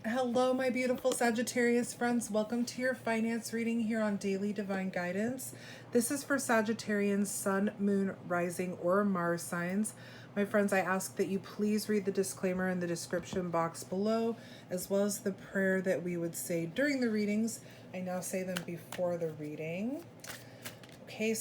Hello, my beautiful Sagittarius friends. Welcome to your finance reading here on Daily Divine Guidance. This is for Sagittarians, Sun, Moon, Rising, or Mars signs. My friends, I ask that you please read the disclaimer in the description box below, as well as the prayer that we would say during the readings. I now say them before the reading. Okay,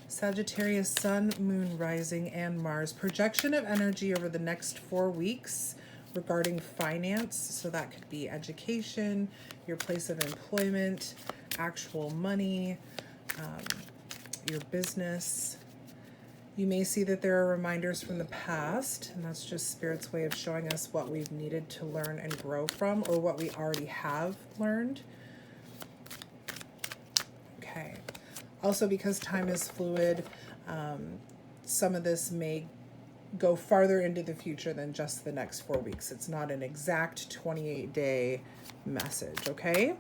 Sagittarius, Sun, Moon, Rising, and Mars. Projection of energy over the next 4 weeks regarding finance. So that could be education, your place of employment, actual money, your business. You may see that there are reminders from the past, and that's just Spirit's way of showing us what we've needed to learn and grow from, or what we already have learned. Okay. Also, because time is fluid, some of this may go farther into the future than just the next 4 weeks. It's not an exact 28-day message, okay?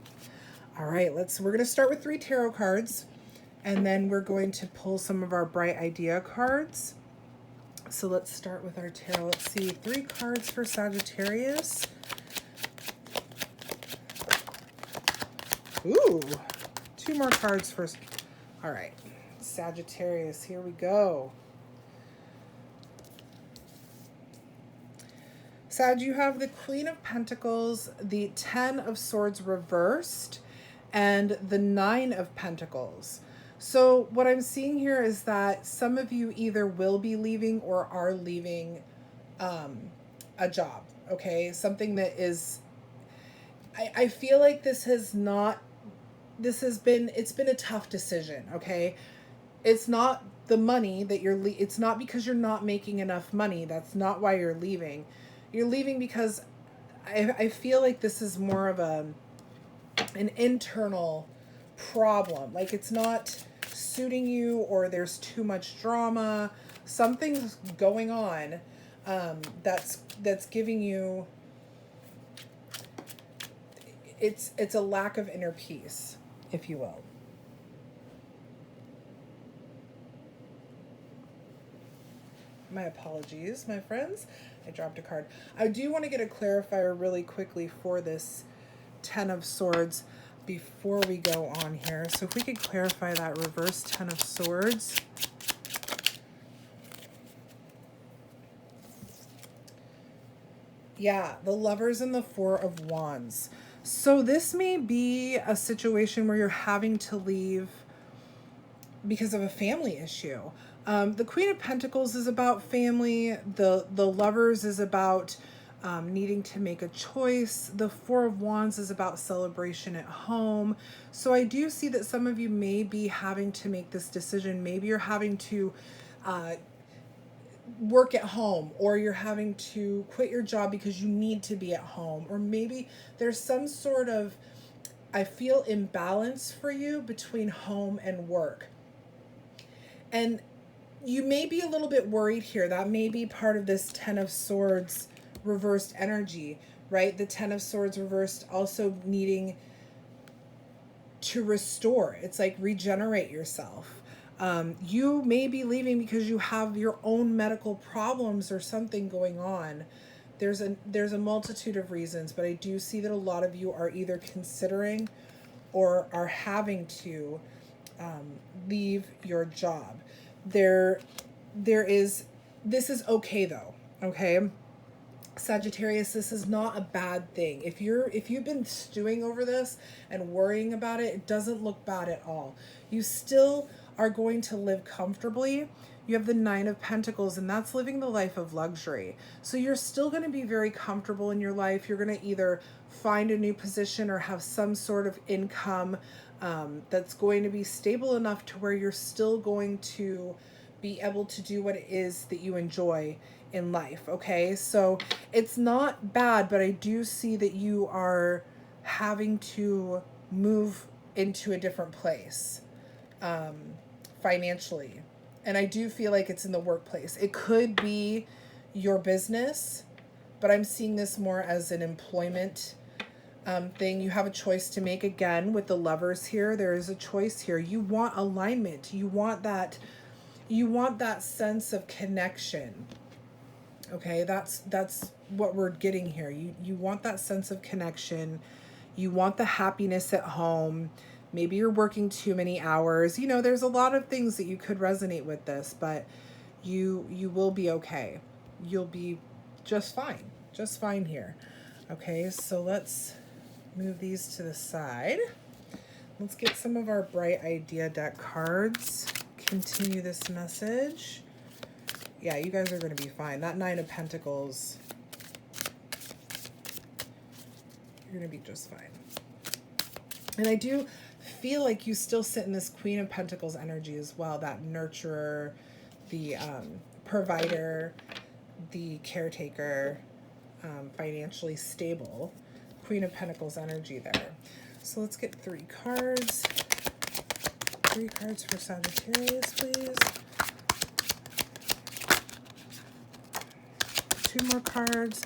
All right, we're going to start with 3 tarot cards, and then we're going to pull some of our bright idea cards. So let's start with our tarot. Let's see, 3 cards for Sagittarius. Ooh, 2 more cards for... All right, Sagittarius, here we go. Sag, you have the Queen of Pentacles, the 10 of Swords reversed, and the 9 of Pentacles. So what I'm seeing here is that some of you either will be leaving or are leaving a job, okay? Something that is... I feel like it's been a tough decision, okay? It's not the money that it's not because you're not making enough money. That's not why you're leaving. You're leaving because I feel like this is more of an internal problem. Like, it's not suiting you, or there's too much drama. Something's going on that's giving you... It's a lack of inner peace, if you will. My apologies, my friends. I dropped a card. I do want to get a clarifier really quickly for this 10 of Swords before we go on here. So if we could clarify that reverse 10 of Swords. Yeah, the Lovers and the 4 of Wands. So this may be a situation where you're having to leave because of a family issue. The Queen of Pentacles is about family. The Lovers is about needing to make a choice. The 4 of Wands is about celebration at home. So I do see that some of you may be having to make this decision. Maybe you're having to work at home, or you're having to quit your job because you need to be at home, or maybe there's some sort of, I feel, imbalance for you between home and work. And you may be a little bit worried here. That may be part of this 10 of Swords reversed energy, right? The 10 of Swords reversed also needing to restore. It's like regenerate yourself. You may be leaving because you have your own medical problems or something going on. There's a multitude of reasons, but I do see that a lot of you are either considering or are having to leave your job. This is okay though, okay? Sagittarius, this is not a bad thing. If you've been stewing over this and worrying about it, it doesn't look bad at all. You still are going to live comfortably. You have the 9 of Pentacles, and that's living the life of luxury. So you're still going to be very comfortable in your life. You're going to either find a new position or have some sort of income that's going to be stable enough to where you're still going to be able to do what it is that you enjoy in life, okay? So it's not bad, but I do see that you are having to move into a different place financially. And I do feel like it's in the workplace. It could be your business, but I'm seeing this more as an employment thing. You have a choice to make. Again, with the Lovers here, there is a choice here. You want alignment. You want that sense of connection. Okay, that's what we're getting here. You want that sense of connection. You want the happiness at home. Maybe you're working too many hours. You know, there's a lot of things that you could resonate with this, but you will be okay. You'll be just fine. Just fine here. Okay, so let's move these to the side. Let's get some of our Bright Idea deck cards. Continue this message. Yeah, you guys are going to be fine. That Nine of Pentacles, you're going to be just fine. And I do feel like you still sit in this Queen of Pentacles energy as well. That nurturer, the provider, the caretaker, financially stable. Queen of Pentacles energy there. So let's get 3 cards. 3 cards for Sagittarius, please. 2 more cards.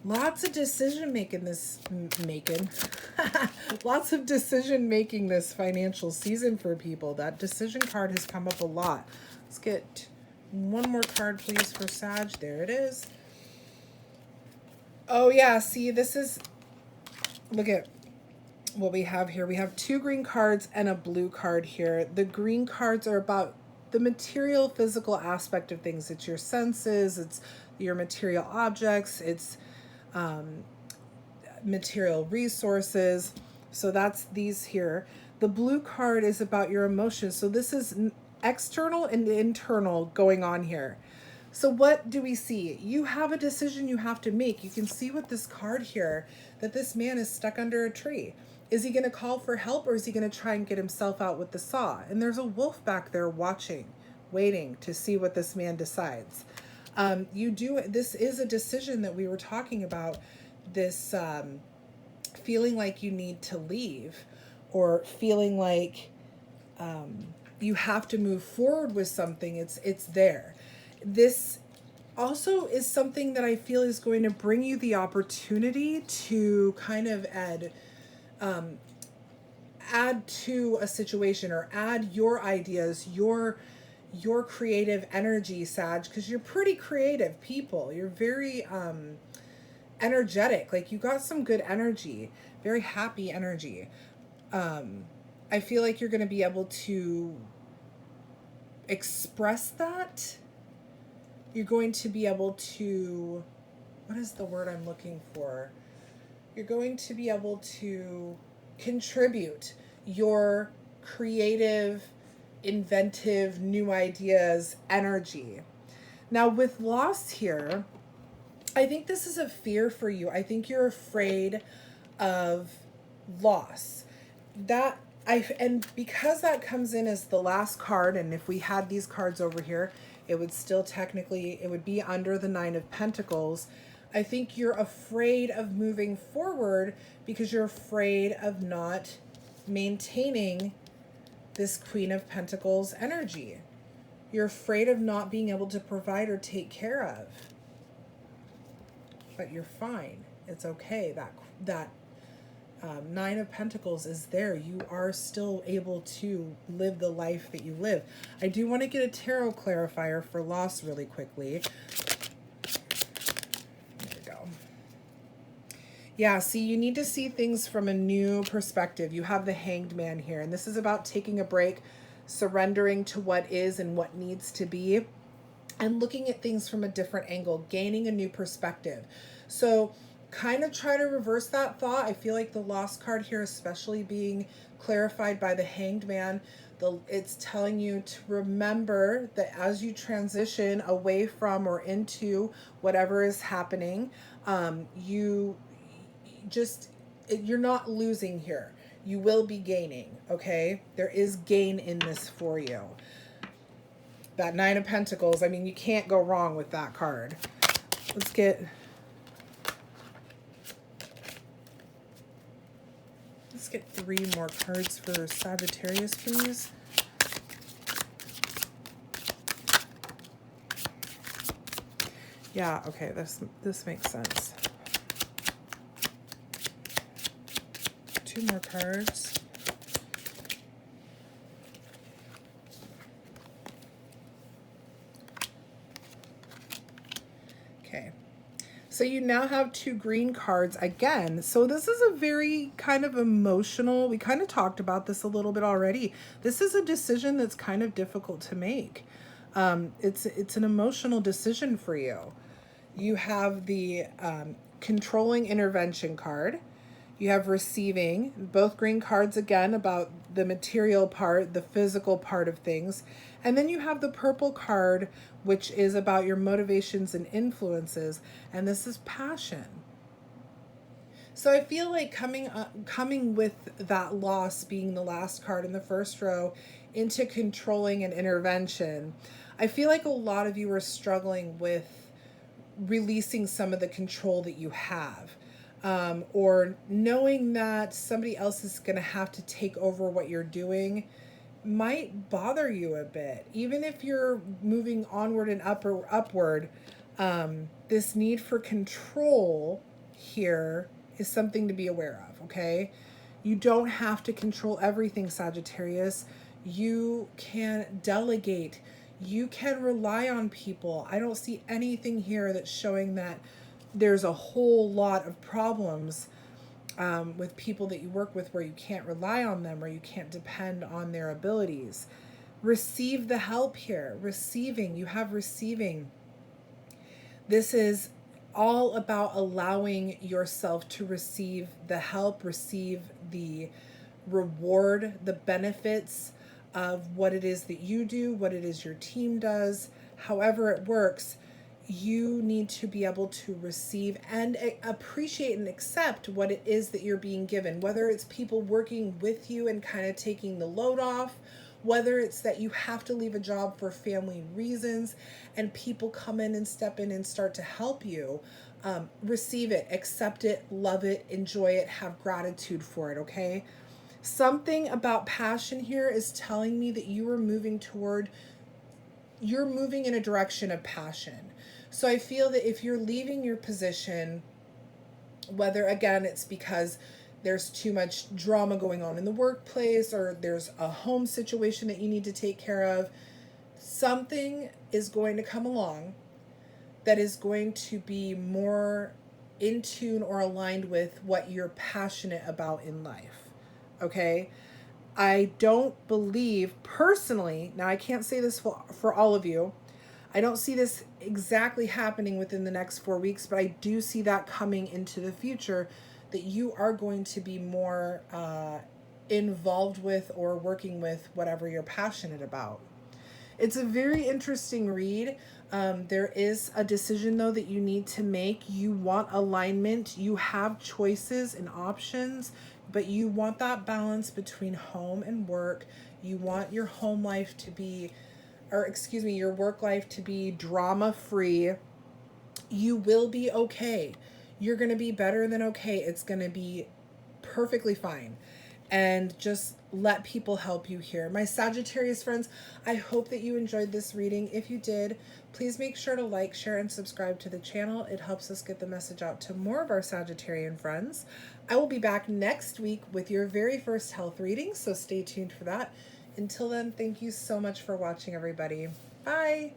Lots of decision making this lots of decision making this financial season for people. That decision card has come up a lot. Let's get 1 more card, please, for Sag. There it is. Oh yeah, see, this is, look at what we have here. We have 2 green cards and a blue card here. The green cards are about the material, physical aspect of things. It's your senses, it's your material objects, it's material resources. So that's these here. The blue card is about your emotions. So this is external and internal going on here. So what do we see? You have a decision you have to make. You can see with this card here that this man is stuck under a tree. Is he going to call for help, or is he going to try and get himself out with the saw? And there's a wolf back there watching, waiting to see what this man decides. This is a decision that we were talking about, this feeling like you need to leave, or feeling like you have to move forward with something. It's there. This also is something that I feel is going to bring you the opportunity to kind of add to a situation, or add your ideas, your creative energy, Sag, because you're pretty creative people. You're very energetic. Like, you got some good energy, very happy energy. I feel like you're going to be able to express that. You're going to be able to, what is the word I'm looking for? You're going to be able to contribute your creative, inventive, new ideas, energy. Now with loss here, I think this is a fear for you. I think you're afraid of loss. And because that comes in as the last card, and if we had these cards over here, it would still technically, it would be under the Nine of Pentacles. I think you're afraid of moving forward because you're afraid of not maintaining this Queen of Pentacles energy. You're afraid of not being able to provide or take care of. But you're fine. It's okay. That Nine of Pentacles is there. You are still able to live the life that you live. I do want to get a tarot clarifier for loss really quickly. There we go. Yeah, see, you need to see things from a new perspective. You have the Hanged Man here, and this is about taking a break, surrendering to what is and what needs to be, and looking at things from a different angle, gaining a new perspective. So kind of try to reverse that thought. I feel like the Lost card here, especially being clarified by the Hanged Man, it's telling you to remember that as you transition away from or into whatever is happening, you're not losing here. You will be gaining, okay? There is gain in this for you. That Nine of Pentacles, I mean, you can't go wrong with that card. Let's get three more cards for Sagittarius, please. Yeah, okay, this makes sense. 2 more cards. Okay. So you now have 2 green cards again. So this is a very kind of emotional, we kind of talked about this a little bit already. This is a decision that's kind of difficult to make. It's an emotional decision for you. You have the controlling intervention card. You have receiving, both green cards again about the material part, the physical part of things. And then you have the purple card, which is about your motivations and influences. And this is passion. So I feel like coming with that loss being the last card in the first row into controlling and intervention, I feel like a lot of you are struggling with releasing some of the control that you have. Or knowing that somebody else is going to have to take over what you're doing might bother you a bit. Even if you're moving onward and upward, this need for control here is something to be aware of, okay? You don't have to control everything, Sagittarius. You can delegate. You can rely on people. I don't see anything here that's showing that there's a whole lot of problems with people that you work with where you can't rely on them or you can't depend on their abilities. Receive the help here. Receiving. You have receiving. This is all about allowing yourself to receive the help, receive the reward, the benefits of what it is that you do, what it is your team does, however it works. You need to be able to receive and appreciate and accept what it is that you're being given, whether it's people working with you and kind of taking the load off, whether it's that you have to leave a job for family reasons and people come in and step in and start to help you. Receive it, accept it, love it, enjoy it, have gratitude for it, okay? Something about passion here is telling me that you're moving in a direction of passion. So I feel that if you're leaving your position, whether again it's because there's too much drama going on in the workplace or there's a home situation that you need to take care of, something is going to come along that is going to be more in tune or aligned with what you're passionate about in life. Okay? I don't believe personally, now I can't say this for all of you, I don't see this exactly happening within the next 4 weeks, but I do see that coming into the future, that you are going to be more involved with or working with whatever you're passionate about. It's a very interesting read. There is a decision, though, that you need to make. You want alignment. You have choices and options, but you want that balance between home and work. You want your home life to be, your work life to be drama-free. You will be okay. You're going to be better than okay. It's going to be perfectly fine. And just let people help you here. My Sagittarius friends, I hope that you enjoyed this reading. If you did, please make sure to like, share, and subscribe to the channel. It helps us get the message out to more of our Sagittarian friends. I will be back next week with your very first health reading, so stay tuned for that. Until then, thank you so much for watching, everybody. Bye!